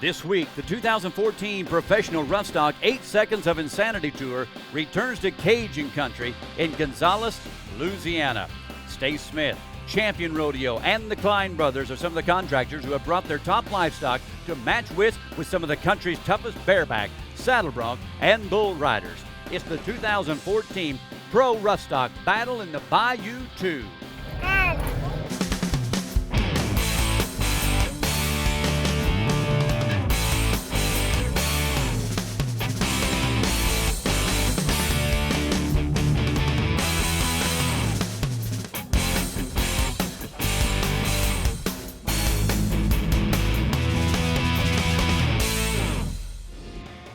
This week, the 2014 Professional Rough Stock 8 Seconds of Insanity Tour returns to Cajun country in Gonzales, Louisiana. Stay Smith, Champion Rodeo, and the Klein brothers are some of the contractors who have brought their top livestock to match with some of the country's toughest bareback, saddle bronc, and bull riders. It's the 2014 Pro Rough Stock Battle in the Bayou 2.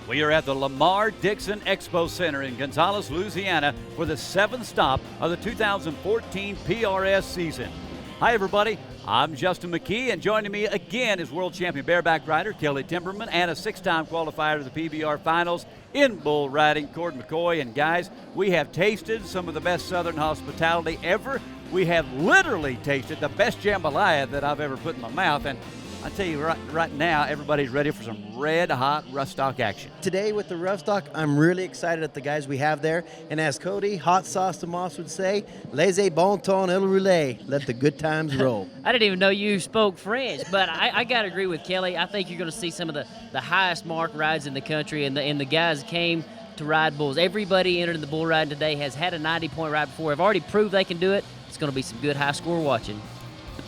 We are at the Lamar Dixon Expo Center in Gonzales, Louisiana for the 7th stop of the 2014 PRS season. Hi everybody, I'm Justin McKee, and joining me again is world champion bareback rider Kelly Timberman and a 6-time qualifier to the PBR finals in bull riding, Cord McCoy. And guys, we have tasted some of the best Southern hospitality ever. We have literally tasted the best jambalaya that I've ever put in my mouth. And I tell you right now, everybody's ready for some red-hot rough stock action. Today with the rough stock, I'm really excited at the guys we have there. And as Cody, Hot Sauce Tomas would say, laissez bon temps et roulez. Let the good times roll. I didn't even know you spoke French, but I got to agree with Kelly. I think you're going to see some of the highest mark rides in the country, and the guys came to ride bulls. Everybody entered in the bull riding today has had a 90-point ride before. Have already proved they can do it. It's going to be some good high score watching.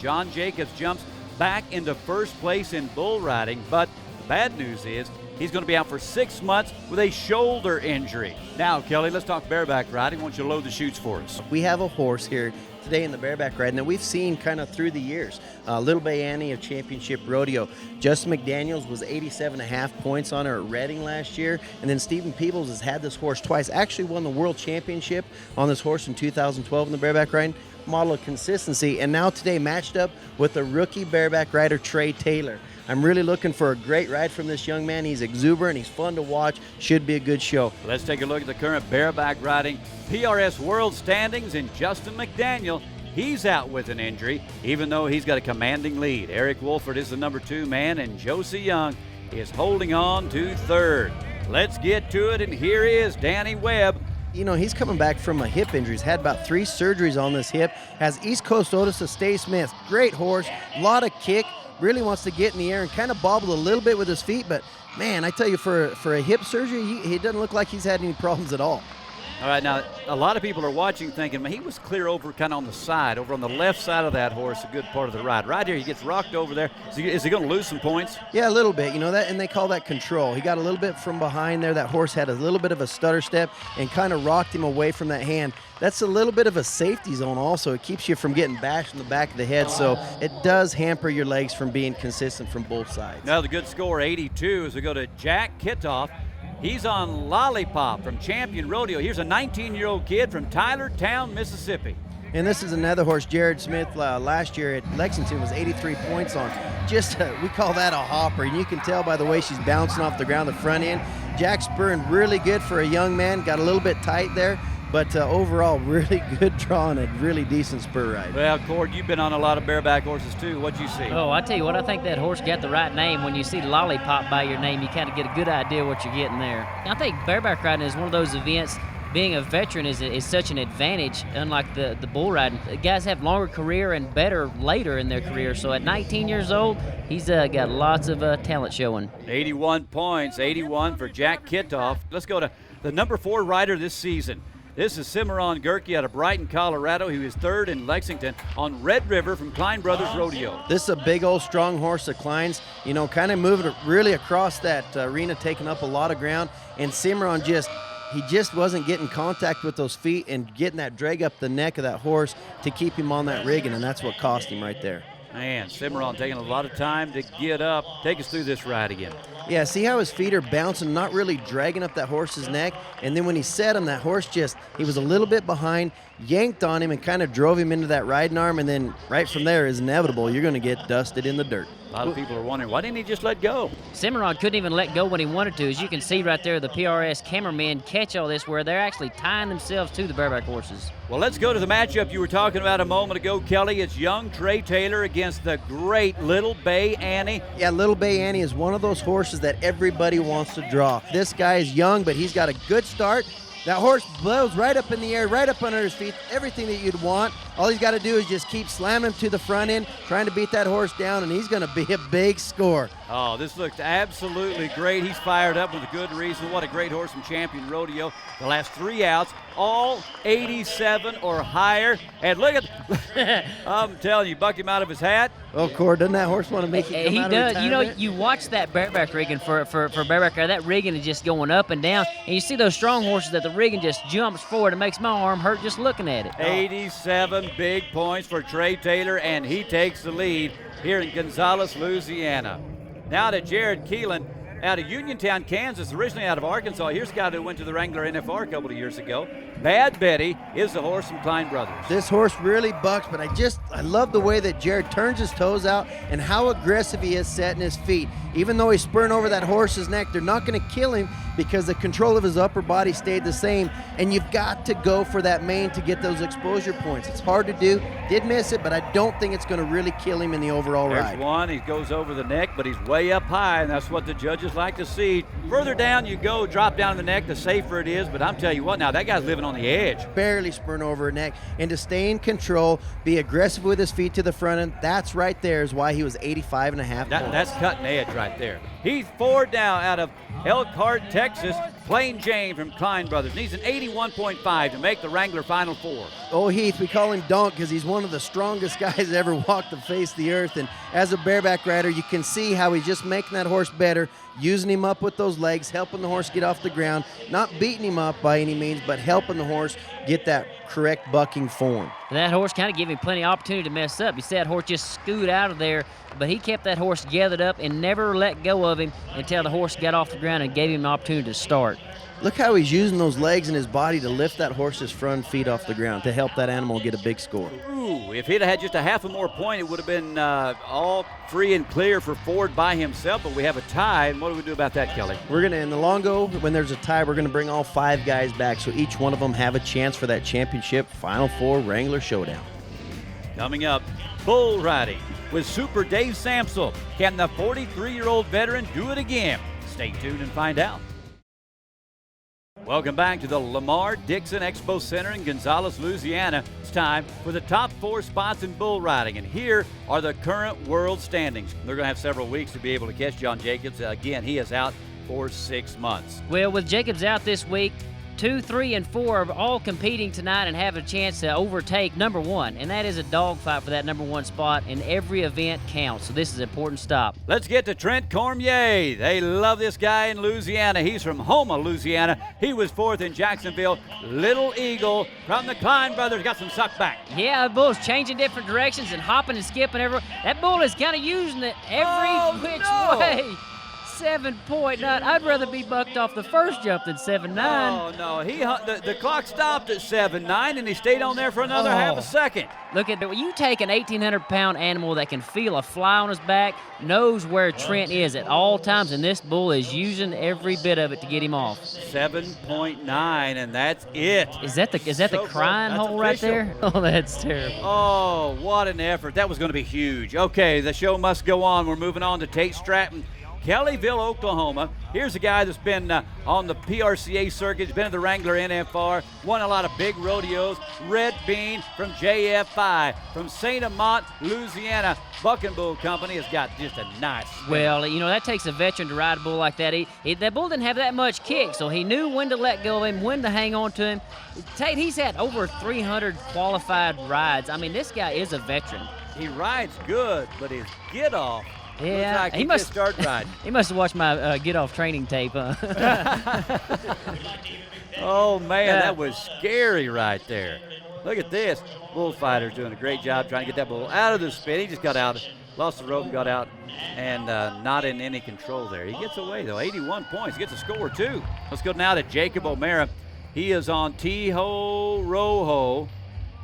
John Jacobs jumps back into first place in bull riding, but the bad news is he's going to be out for 6 months with a shoulder injury. Now, Kelly, let's talk bareback riding. Why don't you load the chutes for us? We have a horse here today in the bareback riding that we've seen kind of through the years. Little Bay Annie of Championship Rodeo. Justin McDaniels was 87.5 points on her at Reading last year. And then Stephen Peebles has had this horse twice. Actually won the world championship on this horse in 2012 in the bareback riding. Model of consistency, and now today matched up with the rookie bareback rider Trey Taylor. I'm really looking for a great ride from this young man. He's exuberant, he's fun to watch, should be a good show. Let's take a look at the current bareback riding PRS world standings, and Justin McDaniel, he's out with an injury, even though he's got a commanding lead. Eric Wolford is the number 2 man, and Josie Young is holding on to 3rd. Let's get to it, and here is Danny Webb. You know, he's coming back from a hip injury. He's had about 3 surgeries on this hip. Has East Coast Otis of Stay Smith. Great horse, a lot of kick, really wants to get in the air and kind of bobble a little bit with his feet. But, man, I tell you, for a hip surgery, he doesn't look like he's had any problems at all. All right, now, a lot of people are watching thinking, man, he was clear over kind of on the side, over on the left side of that horse, a good part of the ride. Right here, he gets rocked over there. Is he going to lose some points? Yeah, a little bit, you know, that, and they call that control. He got a little bit from behind there. That horse had a little bit of a stutter step and kind of rocked him away from that hand. That's a little bit of a safety zone also. It keeps you from getting bashed in the back of the head, so it does hamper your legs from being consistent from both sides. Now the good score, 82, as we go to Jack Kitoff. He's on Lollipop from Champion Rodeo. Here's a 19-year-old kid from Tylertown, Mississippi. And this is another horse, Jared Smith, last year at Lexington was 83 points on. Just, we call that a hopper, and you can tell by the way she's bouncing off the ground the front end. Jack spurring really good for a young man, got a little bit tight there, but overall really good draw and a really decent spur ride. Well, Cord, you've been on a lot of bareback horses too. What'd you see? Oh, I tell you what, I think that horse got the right name. When you see Lollipop by your name, you kind of get a good idea what you're getting there. I think bareback riding is one of those events. Being a veteran is such an advantage, unlike the bull riding. The guys have longer career and better later in their career. So at 19 years old, he's got lots of talent showing. 81 points, 81 for Jack Kitoff. Let's go to the number 4 rider this season. This is Cimarron Gerke out of Brighton, Colorado. He was 3rd in Lexington on Red River from Klein Brothers Rodeo. This is a big old strong horse of Klein's, you know, kind of moving really across that arena, taking up a lot of ground. And Cimarron he just wasn't getting contact with those feet and getting that drag up the neck of that horse to keep him on that rigging, and that's what cost him right there. Man, Cimarron taking a lot of time to get up. Take us through this ride again. Yeah, see how his feet are bouncing, not really dragging up that horse's neck. And then when he set him, that horse he was a little bit behind, yanked on him and kind of drove him into that riding arm. And then right from there is inevitable. You're going to get dusted in the dirt. A lot of people are wondering, why didn't he just let go? Cimarron couldn't even let go when he wanted to. As you can see right there, the PRS cameramen catch all this where they're actually tying themselves to the bareback horses. Well, let's go to the matchup you were talking about a moment ago, Kelly. It's young Trey Taylor against the great Little Bay Annie. Yeah, Little Bay Annie is one of those horses that everybody wants to draw. This guy is young, but he's got a good start. That horse blows right up in the air, right up under his feet, everything that you'd want. All he's got to do is just keep slamming him to the front end, trying to beat that horse down, and he's going to be a big score. Oh, this looks absolutely great. He's fired up with a good reason. What a great horse from Champion Rodeo. The last 3 outs, all 87 or higher. And look at, I'm telling you, bucked him out of his hat. Oh, Cord, doesn't that horse want to make it come out of retirement? You know, you watch that bareback rigging for bareback, that rigging is just going up and down, and you see those strong horses that the rigging just jumps forward. It makes my arm hurt just looking at it. 87 big points for Trey Taylor, and he takes the lead here in Gonzales, Louisiana. Now to Jared Keelan out of Uniontown, Kansas, originally out of Arkansas. Here's a guy who went to the Wrangler NFR a couple of years ago. Bad Betty is the horse from Klein Brothers. This horse really bucks, but I love the way that Jared turns his toes out and how aggressive he is setting his feet. Even though he's spurring over that horse's neck, they're not going to kill him because the control of his upper body stayed the same, and you've got to go for that mane to get those exposure points. It's hard to do. Did miss it, but I don't think it's going to really kill him in the overall ride. There's one. He goes over the neck, but he's way up high, and that's what the judges like to see. Further down you go, drop down the neck, the safer it is, but I'm telling you what, now that guy's living on the edge. Barely spurring over her neck, and to stay in control, be aggressive with his feet to the front end, that's right there is why he was 85 and a half points. That's cutting edge right there. He's forward now out of Elkhart, Texas. Plain Jane from Klein Brothers needs an 81.5 to make the Wrangler Final Four. Oh, Heath, we call him Donk because he's one of the strongest guys that ever walked the face of the earth. And as a bareback rider, you can see how he's just making that horse better, using him up with those legs, helping the horse get off the ground, not beating him up by any means, but helping the horse get that correct bucking form. And that horse kind of gave him plenty of opportunity to mess up. You see that horse just scoot out of there, but he kept that horse gathered up and never let go of him until the horse got off the ground and gave him an opportunity to start. Look how he's using those legs and his body to lift that horse's front feet off the ground to help that animal get a big score. Ooh, if he'd have had just a half a more point, it would have been all free and clear for Ford by himself, but we have a tie. And what do we do about that, Kelly? We're going to, in the Longo, when there's a tie, we're going to bring all 5 guys back so each one of them have a chance for that championship Final Four Wrangler Showdown. Coming up, bull riding with Super Dave Samsel. Can the 43-year-old veteran do it again? Stay tuned and find out. Welcome back to the Lamar Dixon Expo Center in Gonzales, Louisiana. It's time for the top 4 spots in bull riding, and here are the current world standings. They're going to have several weeks to be able to catch John Jacobs. Again, he is out for 6 months. Well, with Jacobs out this week, 2, 3, and 4 are all competing tonight and have a chance to overtake number 1, and that is a dogfight for that number 1 spot, and every event counts, so this is an important stop. Let's get to Trent Cormier. They love this guy in Louisiana. He's from Houma, Louisiana. He was 4th in Jacksonville. Little Eagle from the Klein Brothers got some suck back. Yeah, the bull's changing different directions and hopping and skipping everywhere. That bull is kind of using it every which way. 7.9. I'd rather be bucked off the first jump than 7.9. Oh, no. The clock stopped at 7.9, and he stayed on there for another half a second. Look at it. You take an 1,800-pound animal that can feel a fly on his back, knows where Trent is at all times, and this bull is using every bit of it to get him off. 7.9, and that's it. Is that the crying hole right there? Oh, that's terrible. Oh, what an effort. That was going to be huge. Okay, the show must go on. We're moving on to Tate Stratton, Kellyville, Oklahoma. Here's a guy that's been on the PRCA circuit. He's been at the Wrangler NFR, won a lot of big rodeos. Red Bean from JFI. From St. Amant, Louisiana, Bucking Bull Company has got just a nice spin. Well, you know, that takes a veteran to ride a bull like that. That bull didn't have that much kick, so he knew when to let go of him, when to hang on to him. Tate, he's had over 300 qualified rides. I mean, this guy is a veteran. He rides good, but his get-off, yeah, like he must start riding. He must have watched my get-off training tape, huh? Oh, man, that was scary right there. Look at this. Bullfighter's doing a great job trying to get that bull out of the spin. He just got out, lost the rope, got out, and not in any control there. He gets away, though. 81 points. Gets a score, too. Let's go now to Jacob O'Mara. He is on T-Ho Roho.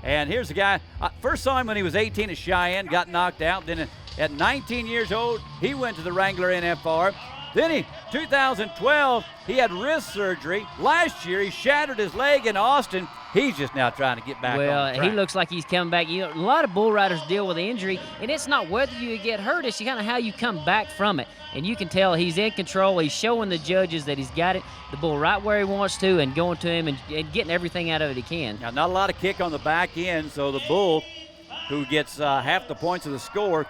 And here's the guy. First saw him when he was 18 at Cheyenne, got knocked out. Then At 19 years old, he went to the Wrangler NFR. Then 2012, he had wrist surgery. Last year, he shattered his leg in Austin. He's just now trying to get back on the track. He looks like he's coming back. You know, a lot of bull riders deal with injury, and it's not whether you get hurt, it's kind of how you come back from it. And you can tell he's in control. He's showing the judges that he's got the bull right where he wants to and going to him and getting everything out of it he can. Now, not a lot of kick on the back end, so the bull, who gets half the points of the score,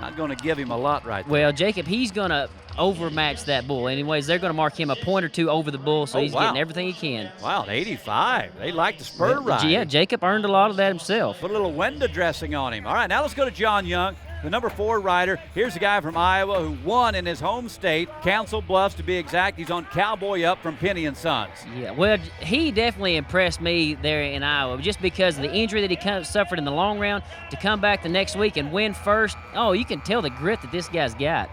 not going to give him a lot right there. Well, Jacob, he's going to overmatch that bull. Anyways, they're going to mark him a point or two over the bull, so he's getting everything he can. Wow, 85. They like the spur ride. Yeah, Jacob earned a lot of that himself. Put a little window dressing on him. All right, now let's go to John Young, the number 4 rider. Here's a guy from Iowa who won in his home state, Council Bluffs to be exact. He's on Cowboy Up from Penny and Sons. Yeah, well, he definitely impressed me there in Iowa just because of the injury that he kind of suffered in the long round. To come back the next week and win first, oh, you can tell the grit that this guy's got.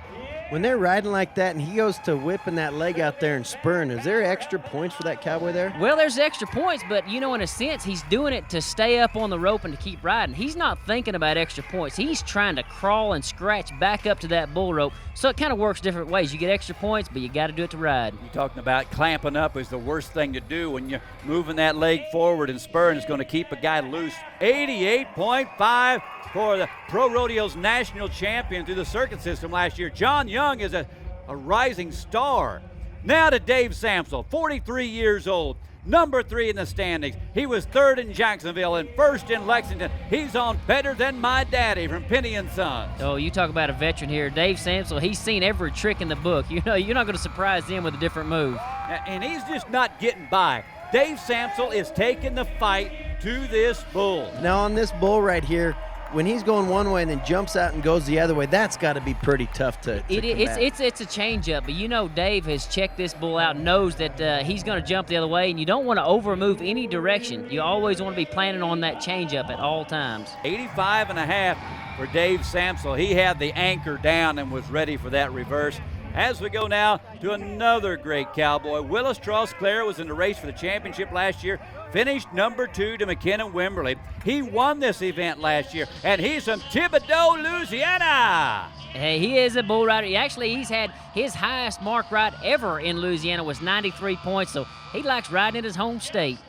When they're riding like that and he goes to whipping that leg out there and spurring, is there extra points for that cowboy there? Well, there's extra points, but, you know, in a sense, he's doing it to stay up on the rope and to keep riding. He's not thinking about extra points. He's trying to crawl and scratch back up to that bull rope, so it kind of works different ways. You get extra points, but you got to do it to ride. You're talking about clamping up is the worst thing to do when you're moving that leg forward and spurring. It's going to keep a guy loose. 88.5 for the Pro Rodeo's national champion through the circuit system last year. John Young is a rising star. Now to Dave Samsel, 43 years old, number 3 in the standings. He was 3rd in Jacksonville and 1st in Lexington. He's on Better Than My Daddy from Penny and Sons. Oh, you talk about a veteran here. Dave Samsel, he's seen every trick in the book. You know, you're not going to surprise him with a different move. And he's just not getting by. Dave Samsel is taking the fight to this bull. Now on this bull right here, when he's going one way and then jumps out and goes the other way, that's got to be pretty tough to combat. It's a change-up, but you know Dave has checked this bull out, knows that he's going to jump the other way, and you don't want to over-move any direction. You always want to be planning on that change-up at all times. 85.5 for Dave Samsel. He had the anchor down and was ready for that reverse. As we go now to another great cowboy, Willis Trosclair was in the race for the championship last year, finished number 2 to McKinnon Wimberley. He won this event last year, and he's from Thibodaux, Louisiana. Hey, he is a bull rider. He's had his highest mark ride ever in Louisiana was 93 points, so he likes riding in his home state.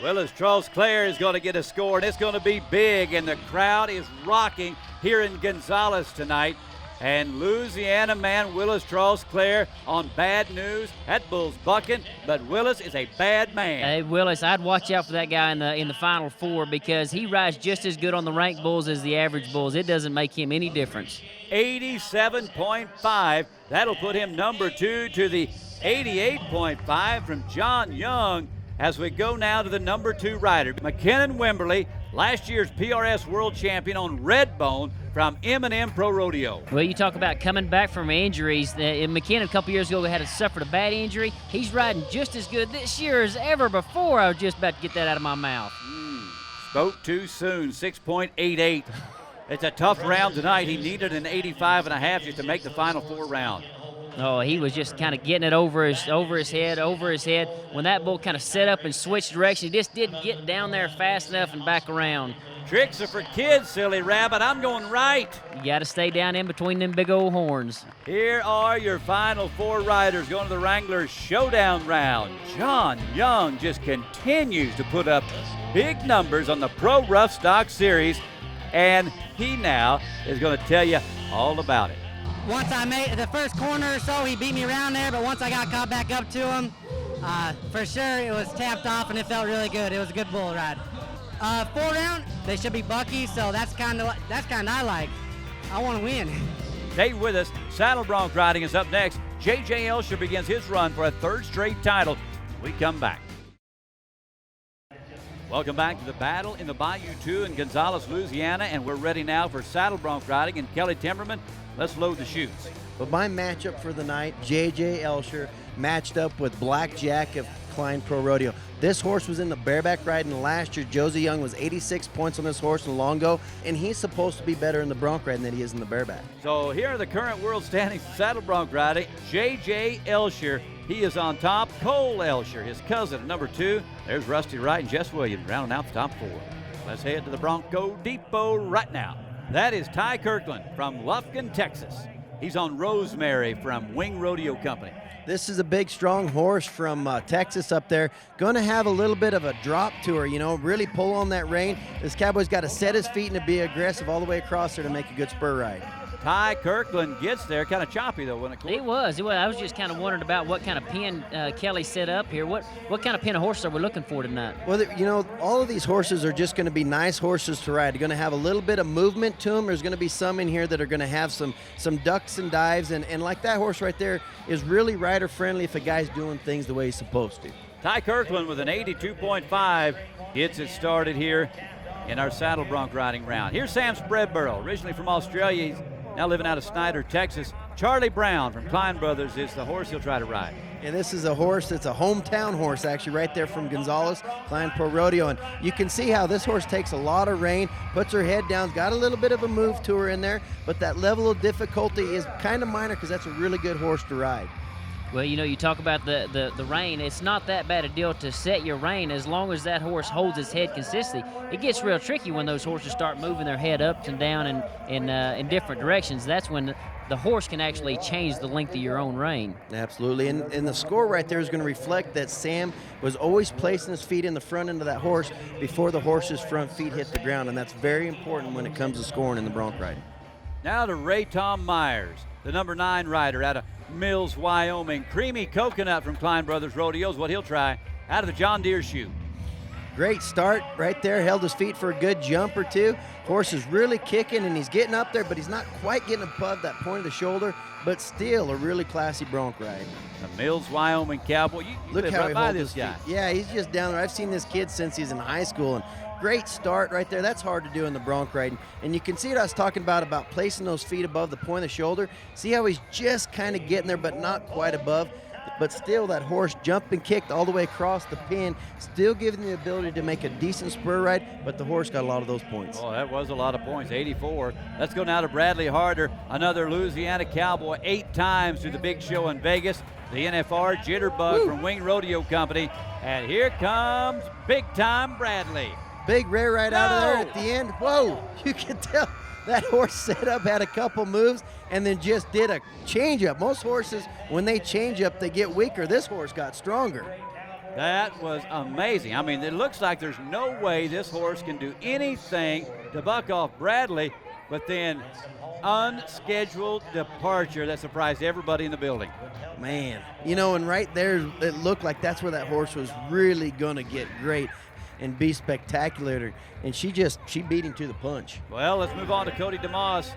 Willis Trosclair is going to get a score, and it's going to be big, and the crowd is rocking here in Gonzales tonight. And Louisiana man Willis Trosclair on bad news. That bull's bucking, but Willis is a bad man. Hey, Willis, I'd watch out for that guy in the Final Four because he rides just as good on the ranked bulls as the average bulls. It doesn't make him any difference. 87.5. That'll put him number 2 to the 88.5 from John Young. As we go now to the number 2 rider, McKinnon Wimberley, last year's PRS world champion on Redbone from M&M Pro Rodeo. Well, you talk about coming back from injuries. McKinnon a couple years ago had suffered a bad injury. He's riding just as good this year as ever before. I was just about to get that out of my mouth. Spoke too soon, 6.88. It's a tough round tonight. He needed an 85.5 just to make the Final Four round. Oh, he was just kind of getting it over his head. When that bull kind of set up and switched direction, he just didn't get down there fast enough and back around. Tricks are for kids, silly rabbit. I'm going right. You got to stay down in between them big old horns. Here are your final 4 riders going to the Wrangler Showdown round. John Young just continues to put up big numbers on the Pro Rough Stock Series, and he now is going to tell you all about it. Once I made the first corner or so, he beat me around there, but once I got caught back up to him, for sure it was tapped off and it felt really good. It was a good bull ride. 4 round, they should be bucky, so that's kind of I like. I want to win. Stay with us. Saddle Bronc riding is up next. J.J. Elsher begins his run for a 3rd straight title. We come back. Welcome back to the battle in the Bayou 2 in Gonzales, Louisiana, and we're ready now for Saddle Bronc riding. And Kelly Timmerman, let's load the chutes. But my matchup for the night, J.J. Elsher matched up with Black Jack of Klein Pro Rodeo. This horse was in the bareback riding last year. Josie Young was 86 points on this horse in the Longo, and he's supposed to be better in the bronc riding than he is in the bareback. So here are the current world standings for Saddle Bronc riding. J.J. Elsher, he is on top. Cole Elsher, his cousin, at number 2. There's Rusty Wright and Jess Williams rounding out the top 4. Let's head to the Bronco Depot right now. That is Ty Kirkland from Lufkin, Texas. He's on Rosemary from Wing Rodeo Company. This is a big, strong horse from Texas up there. Going to have a little bit of a drop to her, really pull on that rein. This cowboy's got to set his feet and to be aggressive all the way across there to make a good spur ride. Ty Kirkland gets there, kind of choppy though, wasn't it? It was. I was just kind of wondering about what kind of pen Kelly set up here. What kind of pen of horse are we looking for tonight? Well, all of these horses are just going to be nice horses to ride. They're going to have a little bit of movement to them. There's going to be some in here that are going to have some ducks and dives, and like that horse right there is really rider friendly if a guy's doing things the way he's supposed to. Ty Kirkland with an 82.5 gets it started here in our saddle bronc riding round. Here's Sam Spreadborough, originally from Australia. He's now living out of Snyder, Texas. Charlie Brown from Klein Brothers is the horse he'll try to ride. And this is a horse that's a hometown horse, actually, right there from Gonzales, Klein Pro Rodeo. And you can see how this horse takes a lot of rein, puts her head down, got a little bit of a move to her in there, but that level of difficulty is kind of minor because that's a really good horse to ride. Well, you talk about the rein. It's not that bad a deal to set your rein as long as that horse holds its head consistently. It gets real tricky when those horses start moving their head up and down in different directions. That's when the horse can actually change the length of your own rein. Absolutely, and the score right there is going to reflect that Sam was always placing his feet in the front end of that horse before the horse's front feet hit the ground, and that's very important when it comes to scoring in the bronc riding. Now to Ray Tom Myers, the number 9 rider out of Mills, Wyoming. Creamy Coconut from Klein Brothers Rodeo is what he'll try out of the John Deere shoe. Great start right there, held his feet for a good jump or two. Horse is really kicking and he's getting up there, but he's not quite getting above that point of the shoulder, but still a really classy bronc ride. The Mills, Wyoming cowboy. You Look live how right he by holds this his guy. feet. Yeah, he's just down there. I've seen this kid since he's in high school, and great start right there. That's hard to do in the bronc riding. And you can see what I was talking about placing those feet above the point of the shoulder. See how he's just kind of getting there, but not quite above. But still, that horse jumped and kicked all the way across the pin, still giving the ability to make a decent spur ride, but the horse got a lot of those points. Oh, that was a lot of points, 84. Let's go now to Bradley Harder, another Louisiana cowboy, 8 times to the big show in Vegas. The NFR Jitterbug from Wing Rodeo Company. And here comes big-time Bradley. Big rear right out of there at the end. Whoa, you can tell that horse set up, had a couple moves, and then just did a change-up. Most horses, when they change up, they get weaker. This horse got stronger. That was amazing. I mean, it looks like there's no way this horse can do anything to buck off Bradley, but then unscheduled departure that surprised everybody in the building. Man, and right there, it looked like that's where that horse was really going to get great and be spectacular, and she beat him to the punch. Well, let's move on to Cody DeMoss.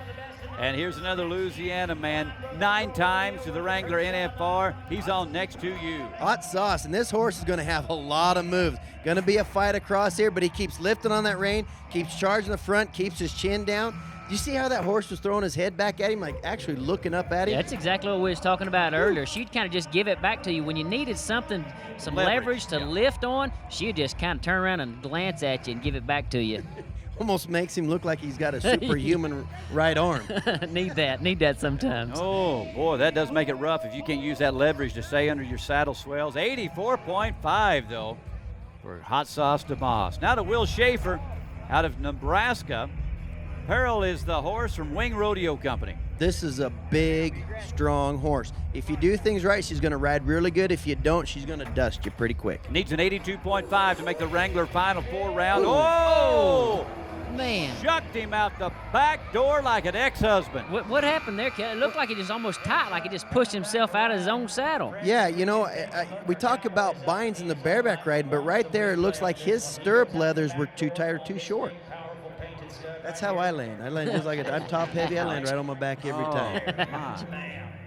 And here's another Louisiana man, 9 times to the Wrangler NFR. He's on Next to You. Hot sauce, and this horse is going to have a lot of moves. Going to be a fight across here, but he keeps lifting on that rein, keeps charging the front, keeps his chin down. Do you see how that horse was throwing his head back at him, like actually looking up at him? Yeah, that's exactly what we was talking about earlier. She'd kind of just give it back to you. When you needed something, some leverage to lift on, she'd just kind of turn around and glance at you and give it back to you. Almost makes him look like he's got a superhuman right arm. Need that sometimes. Oh, boy, that does make it rough if you can't use that leverage to stay under your saddle swells. 84.5, though, for Hot Sauce DeMoss. Now to Will Schaefer out of Nebraska. Pearl is the horse from Wing Rodeo Company. This is a big, strong horse. If you do things right, she's going to ride really good. If you don't, she's going to dust you pretty quick. Needs an 82.5 to make the Wrangler Final 4 round. Oh! Man. Shucked him out the back door like an ex-husband. What happened there, Kelly? It looked like he just almost tight, like he just pushed himself out of his own saddle. Yeah, we talk about binds in the bareback riding, but right there it looks like his stirrup leathers were too tight or too short. That's how I land. I land just like I'm top heavy. I land right on my back every time.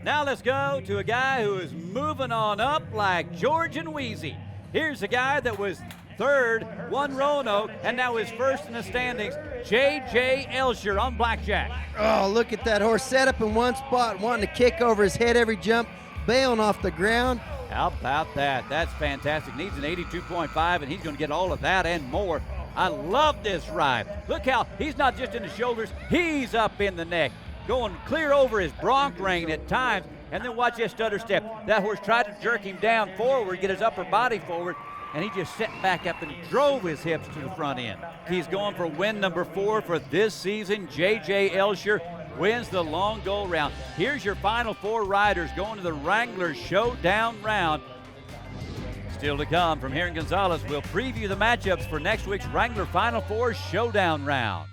Now let's go to a guy who is moving on up like George and Wheezy. Here's a guy that was 3rd, won Roanoke, and now is 1st in the standings, J.J. Elsher on Blackjack. Oh, look at that horse set up in one spot, wanting to kick over his head every jump, bailing off the ground. How about that? That's fantastic. Needs an 82.5, and he's going to get all of that and more. I love this ride. Look how he's not just in the shoulders, he's up in the neck, going clear over his bronc rein at times. And then watch this stutter step. That horse tried to jerk him down forward, get his upper body forward. and he just set back up and drove his hips to the front end. He's going for win number 4 for this season. J.J. Elsher wins the long go round. Here's your final 4 riders going to the Wrangler Showdown round. Still to come from here in Gonzales, we'll preview the matchups for next week's Wrangler Final 4 Showdown round.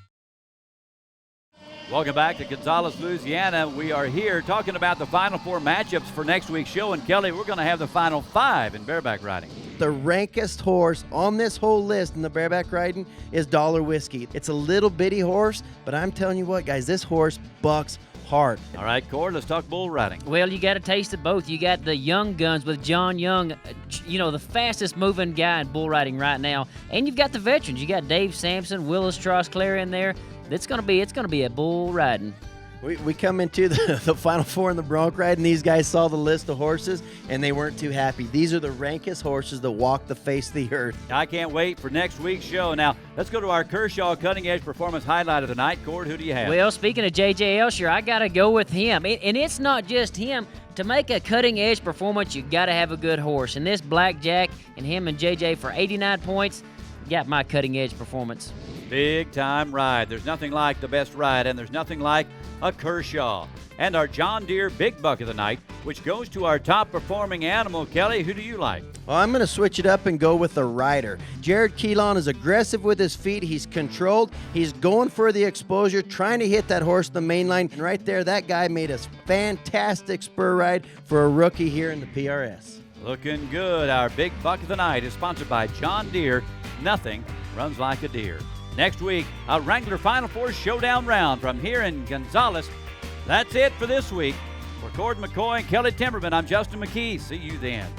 Welcome back to Gonzales, Louisiana. We are here talking about the Final 4 matchups for next week's show. And Kelly, we're going to have the Final 5 in bareback riding. The rankest horse on this whole list in the bareback riding is Dollar Whiskey. It's a little bitty horse, but I'm telling you what, guys, this horse bucks hard. All right, Cord, let's talk bull riding. Well, you got a taste of both. You got the young guns with John Young, the fastest moving guy in bull riding right now, and you've got the veterans. You got Dave Sampson, Willis Trosclair in there. It's gonna be a bull riding. We come into the Final 4 in the Bronc ride, and these guys saw the list of horses, and they weren't too happy. These are the rankest horses that walk the face of the earth. I can't wait for next week's show. Now, let's go to our Kershaw Cutting Edge Performance highlight of the night. Cord, who do you have? Well, speaking of J.J. Elsher, I got to go with him. And it's not just him. To make a cutting-edge performance, you got to have a good horse. And this Blackjack and him and J.J. for 89 points got my cutting-edge performance. Big-time ride. There's nothing like the best ride, and there's nothing like a Kershaw. And our John Deere Big Buck of the night, which goes to our top-performing animal. Kelly, who do you like? Well, I'm going to switch it up and go with the rider. Jared Keelan is aggressive with his feet. He's controlled. He's going for the exposure, trying to hit that horse in the main line. And right there, that guy made a fantastic spur ride for a rookie here in the PRS. Looking good. Our Big Buck of the night is sponsored by John Deere. Nothing runs like a deer. Next week, a Wrangler Final 4 Showdown round from here in Gonzales. That's it for this week. For Cord McCoy and Kelly Timmerman, I'm Justin McKee. See you then.